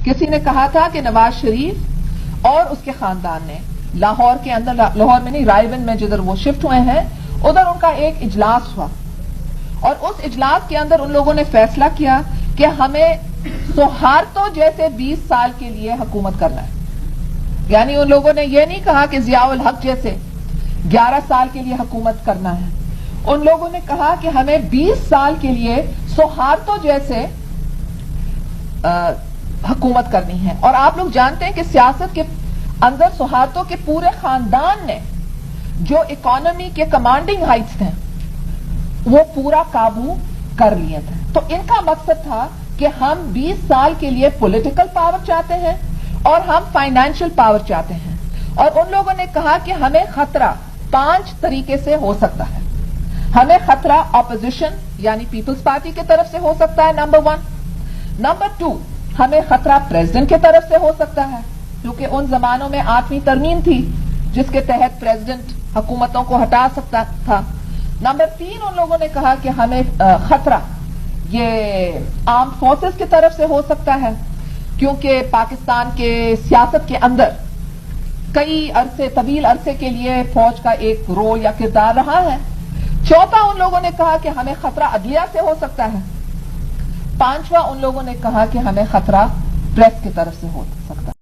کسی نے کہا تھا کہ نواز شریف اور اس کے خاندان نے لاہور کے اندر، لاہور میں نہیں، رائے بند میں جدھر وہ شفٹ ہوئے ہیں، ادھر ان کا ایک اجلاس ہوا اور اس اجلاس کے اندر ان لوگوں نے فیصلہ کیا کہ ہمیں سہارتو جیسے 20 سال کے لیے حکومت کرنا ہے. یعنی ان لوگوں نے یہ نہیں کہا کہ ضیاء الحق جیسے 11 سال کے لیے حکومت کرنا ہے. ان لوگوں نے کہا کہ ہمیں 20 سال کے لیے سہارتو جیسے حکومت کرنی ہے. اور آپ لوگ جانتے ہیں کہ سیاست کے اندر سہارتو کے پورے خاندان نے جو اکانومی کے کمانڈنگ ہائٹس تھے وہ پورا قابو کر لیے تھے. تو ان کا مقصد تھا کہ ہم 20 سال کے لیے پولیٹیکل پاور چاہتے ہیں اور ہم فائنینشل پاور چاہتے ہیں. اور ان لوگوں نے کہا کہ ہمیں خطرہ 5 طریقے سے ہو سکتا ہے. ہمیں خطرہ اپوزیشن یعنی پیپلز پارٹی کی طرف سے ہو سکتا ہے، نمبر 1. نمبر 2، ہمیں خطرہ پریزیڈنٹ کی طرف سے ہو سکتا ہے، کیونکہ ان زمانوں میں 8ویں ترمیم تھی جس کے تحت پریزیڈنٹ حکومتوں کو ہٹا سکتا تھا. نمبر 3، ان لوگوں نے کہا کہ ہمیں خطرہ یہ آرم فورسز کی طرف سے ہو سکتا ہے، کیونکہ پاکستان کے سیاست کے اندر کئی طویل عرصے کے لیے فوج کا ایک رول یا کردار رہا ہے. 4، ان لوگوں نے کہا کہ ہمیں خطرہ عدلیہ سے ہو سکتا ہے. 5واں، ان لوگوں نے کہا کہ ہمیں خطرہ پریس کی طرف سے ہو سکتا ہے.